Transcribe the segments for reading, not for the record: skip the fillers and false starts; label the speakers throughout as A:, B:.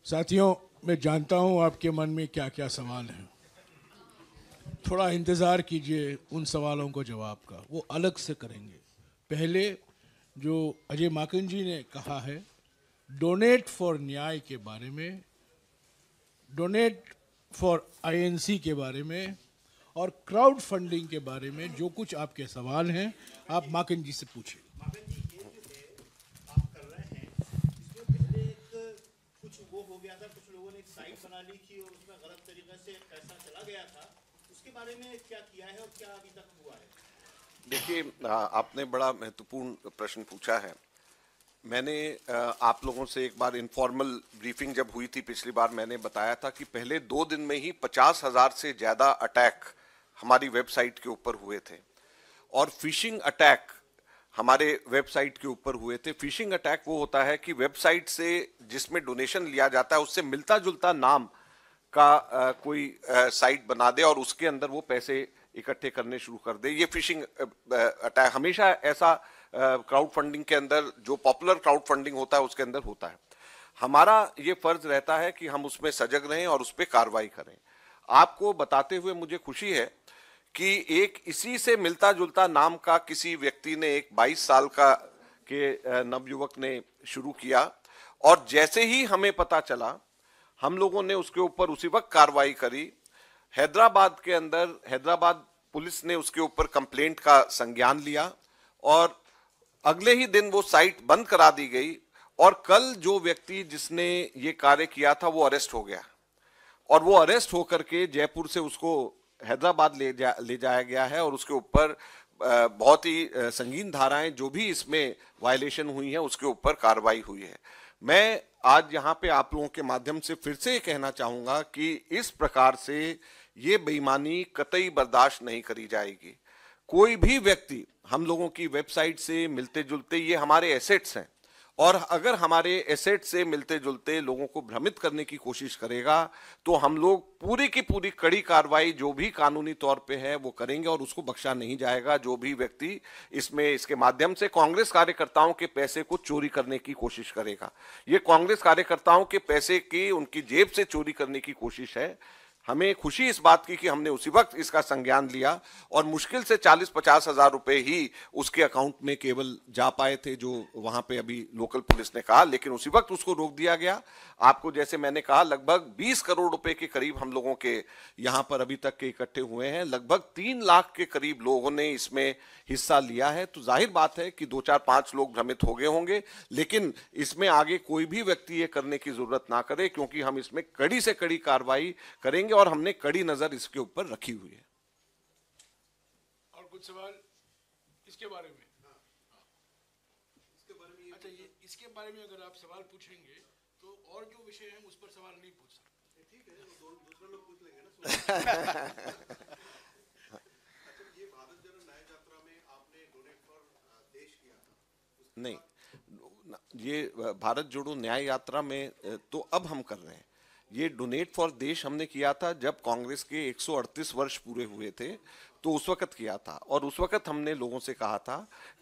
A: साथियों, मैं जानता हूं आपके मन में क्या क्या सवाल हैं। थोड़ा इंतज़ार कीजिए उन सवालों को जवाब का, वो अलग से करेंगे। पहले जो अजय माकन जी ने कहा है डोनेट फॉर न्याय के बारे में, डोनेट फॉर आईएनसी के बारे में और क्राउड फंडिंग के बारे में, जो कुछ आपके सवाल हैं आप माकन जी से पूछिए।
B: माकन जी, ये जो है आप कर रहे हैं, इसमें पहले एक कुछ वो हो गया था, कुछ लोगों ने एक साइट बना ली थी और उसमें गलत तरीके से पैसा चला गया था। उसके बारे में क्या किया है और क्या अभी तक हुआ है?
C: देखिए, आपने बड़ा महत्वपूर्ण प्रश्न पूछा है। मैंने आप लोगों से एक बार इनफॉर्मल ब्रीफिंग जब हुई थी पिछली बार, मैंने बताया था कि पहले 2 दिन में ही 50,000 से ज्यादा अटैक हमारी वेबसाइट के ऊपर हुए थे और फिशिंग अटैक हमारे वेबसाइट के ऊपर हुए थे। फिशिंग अटैक वो होता है कि वेबसाइट से जिसमें डोनेशन लिया जाता है उससे मिलता जुलता नाम का कोई साइट बना दे और उसके अंदर वो पैसे इकट्ठे करने शुरू कर दे। ये फिशिंग अटैक हमेशा ऐसा क्राउड फंडिंग के अंदर, जो पॉपुलर क्राउड फंडिंग होता है उसके अंदर होता है। हमारा ये फर्ज रहता है कि हम उसमें सजग रहें और उस पर कार्रवाई करें। आपको बताते हुए मुझे खुशी है कि एक इसी से मिलता जुलता नाम का किसी व्यक्ति ने, एक 22 साल का के नवयुवक ने शुरू किया और जैसे ही हमें पता चला हम लोगों ने उसके ऊपर उसी वक्त कार्रवाई करी। हैदराबाद के अंदर हैदराबाद पुलिस ने उसके ऊपर कंप्लेंट का संज्ञान लिया और अगले ही दिन वो साइट बंद करा दी गई और कल जो व्यक्ति जिसने ये कार्य किया था वो अरेस्ट हो गया और वो अरेस्ट होकर के जयपुर से उसको हैदराबाद ले जाया गया है और उसके ऊपर बहुत ही संगीन धाराएं जो भी इसमें वायलेशन हुई है उसके ऊपर कार्रवाई हुई है। मैं आज यहाँ पे आप लोगों के माध्यम से फिर से कहना चाहूंगा कि इस प्रकार से ये बेईमानी कतई बर्दाश्त नहीं करी जाएगी। कोई भी व्यक्ति हम लोगों की वेबसाइट से मिलते जुलते, ये हमारे एसेट्स हैं, और अगर हमारे एसेट से मिलते जुलते लोगों को भ्रमित करने की कोशिश करेगा तो हम लोग पूरी की पूरी कड़ी कार्रवाई जो भी कानूनी तौर पे है वो करेंगे और उसको बख्शा नहीं जाएगा। जो भी व्यक्ति इसके माध्यम से कांग्रेस कार्यकर्ताओं के पैसे को चोरी करने की कोशिश करेगा, ये कांग्रेस कार्यकर्ताओं के पैसे की उनकी जेब से चोरी करने की कोशिश है। हमें खुशी इस बात की कि हमने उसी वक्त इसका संज्ञान लिया और मुश्किल से 40-50 हजार रुपए ही उसके अकाउंट में केवल जा पाए थे, जो वहां पे अभी लोकल पुलिस ने कहा, लेकिन उसी वक्त उसको रोक दिया गया। आपको जैसे मैंने कहा लगभग 20 करोड़ रुपए के करीब हम लोगों के यहाँ पर अभी तक के इकट्ठे हुए हैं। लगभग 3 लाख के करीब लोगों ने इसमें हिस्सा लिया है। तो जाहिर बात है कि 2-4-5 लोग भ्रमित हो गए होंगे, लेकिन इसमें आगे कोई भी व्यक्ति ये करने की जरूरत ना करे, क्योंकि हम इसमें कड़ी से कड़ी कार्रवाई करेंगे और हमने कड़ी नजर इसके ऊपर रखी हुई है।
A: और कुछ सवाल इसके बारे में? अच्छा, ये इसके बारे में अगर आप सवाल पूछेंगे तो और जो विषय है उस पर सवाल नहीं पूछ सकते। ठीक है, दूसरे लोग पूछ लेंगे ना।
B: अच्छा, ये भारत जोड़ो न्याय यात्रा में आपने डोनेट फॉर देश किया था?
C: नहीं, ये भारत जोड़ो न्याय यात्रा में तो अब हम कर रहे हैं। ये डोनेट फॉर देश हमने किया था जब कांग्रेस के 138 वर्ष पूरे हुए थे, तो उस वक्त किया था और उस वक्त हमने लोगों से कहा था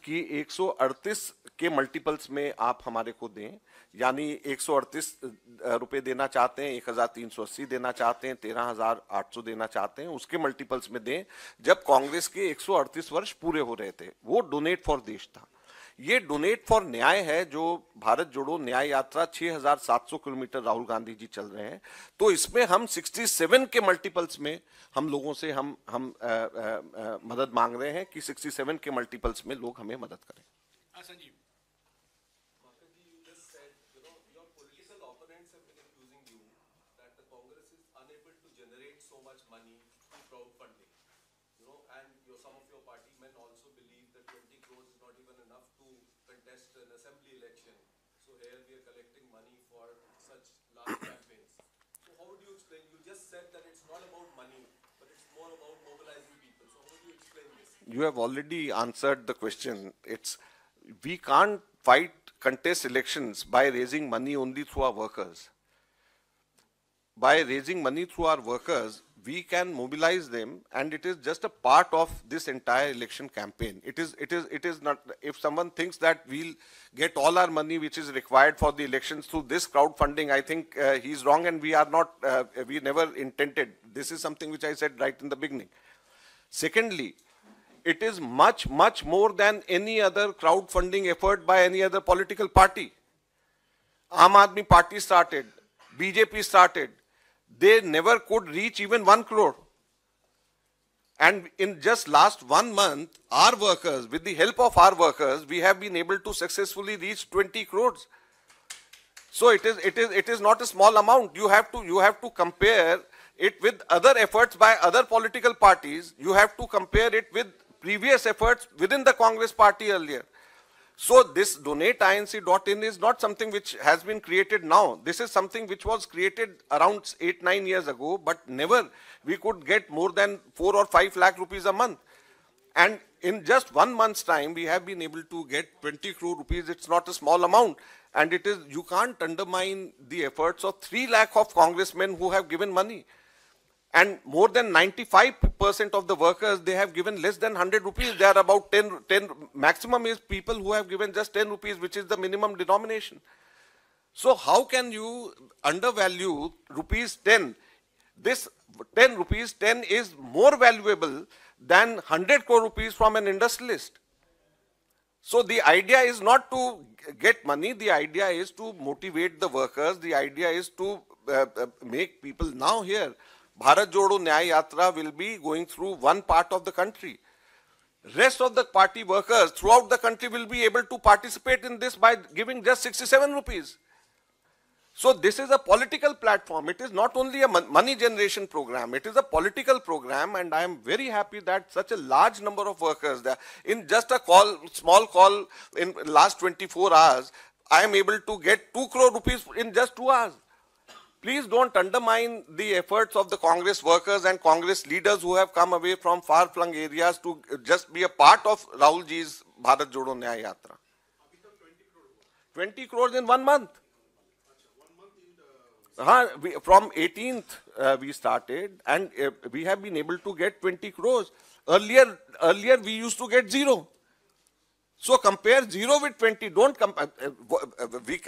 C: कि 138 के मल्टीपल्स में आप हमारे को दें, यानी 138 रुपए देना चाहते हैं, 1380 देना चाहते हैं, 13,800 देना चाहते हैं, उसके मल्टीपल्स में दें। जब कांग्रेस के 138 वर्ष पूरे हो रहे थे, वो डोनेट फॉर देश था। ये डोनेट फॉर न्याय है, जो भारत जोड़ो न्याय यात्रा 6,700 किलोमीटर राहुल गांधी जी चल रहे हैं, तो इसमें हम 67 के मल्टीपल्स में हम लोगों से हम मदद मांग रहे हैं कि 67 के मल्टीपल्स में लोग हमें मदद करें।
A: Sanjeev,
D: an assembly election. So here we are collecting money for such large campaigns. So how would you explain? You just said that it's not about money, but it's more about mobilizing people. So how would you explain this?
C: You have already answered the question. We can't contest elections by raising money only through our workers. by raising money through our workers, we can mobilize them, and it is just a part of this entire election campaign. It is not, if someone thinks that we'll get all our money which is required for the elections through this crowdfunding, I think he's wrong, and we are not, we never intended. This is something which I said right in the beginning. Secondly, it is much, much more than any other crowdfunding effort by any other political party. Aam Aadmi Party started, BJP started. They never could reach even 1 crore. And in just last 1 month, our workers, with the help of our workers, we have been able to successfully reach 20 crores. So it is not a small amount. You have to compare it with other efforts by other political parties. You have to compare it with previous efforts within the Congress party earlier. So this donateinc.in is not something which has been created now. This is something which was created around 8-9 years ago, but never we could get more than 4 or 5 lakh rupees a month. And in just 1 month's time, we have been able to get 20 crore rupees. It's not a small amount. And it is, you can't undermine the efforts of 3 lakh of congressmen who have given money. And more than 95% of the workers, they have given less than 100 rupees. They are about 10, maximum is people who have given just 10 rupees, which is the minimum denomination. So how can you undervalue rupees 10? This 10 rupees 10 is more valuable than 100 crore rupees from an industrialist. So the idea is not to get money. The idea is to motivate the workers. The idea is to make people now here. Bharat Jodo Nyay Yatra will be going through one part of the country. Rest of the party workers throughout the country will be able to participate in this by giving just 67 rupees. So this is a political platform. It is not only a money generation program. It is a political program, and I am very happy that such a large number of workers there. In just a small call in last 24 hours, I am able to get 2 crore rupees in just 2 hours. Please don't undermine the efforts of the Congress workers and Congress leaders who have come away from far-flung areas to just be a part of Rahul ji's Bharat Jodo Nyay Yatra. 20 crores in 1 month. From 18th we started, and we have been able to get 20 crores. Earlier we used to get 0. So compare 0 with 20. Don't compare.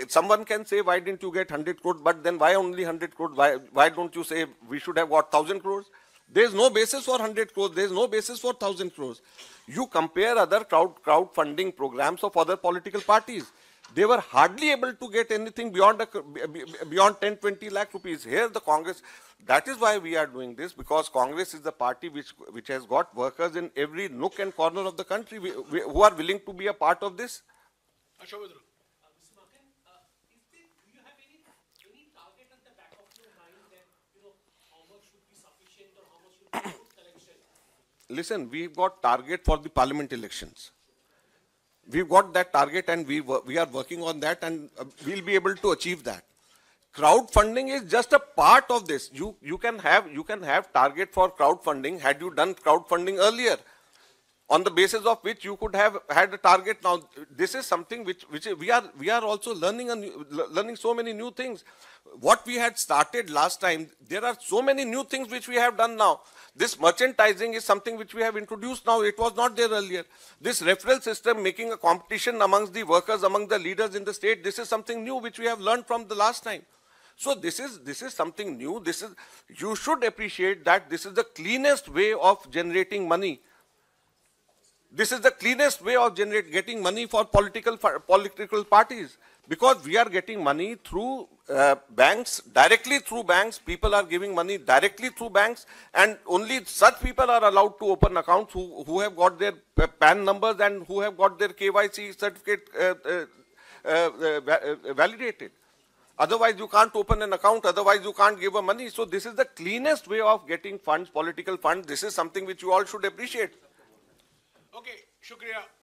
C: Someone can say, why didn't you get 100 crores? But then why only 100 crores? Why don't you say we should have got 1,000 crores? There is no basis for 100 crores. There is no basis for 1,000 crores. You compare other crowdfunding programs of other political parties. They were hardly able to get anything beyond 10-20 lakh rupees. Here the Congress, that is why we are doing this, because Congress is the party which has got workers in every nook and corner of the country who are willing to be a part of this.
E: Mr. Makan, do you have any target at the back of your mind that, how much should be sufficient or how much should be good collection?
C: Listen, we've got target for the parliament elections. We've got that target, and we are working on that, and we'll be able to achieve that. Crowdfunding is just a part of this. You can have target for crowdfunding had you done crowdfunding earlier, on the basis of which you could have had a target. Now this is something which we are also learning so many new things. What we had started last time, there are so many new things which we have done now. This merchandising is something which we have introduced now. It was not there earlier. This referral system, making a competition amongst the workers, among the leaders in the state, this is something new which we have learned from the last time. So this is something new. You should appreciate that this is the cleanest way of generating money. This is the cleanest way of getting money for political parties, because we are getting money through banks, directly through banks. People are giving money directly through banks, and only such people are allowed to open accounts who have got their PAN numbers and who have got their KYC certificate validated. Otherwise, you can't open an account. Otherwise, you can't give money. So this is the cleanest way of getting funds, political funds. This is something which you all should appreciate.
E: Okay, shukriya.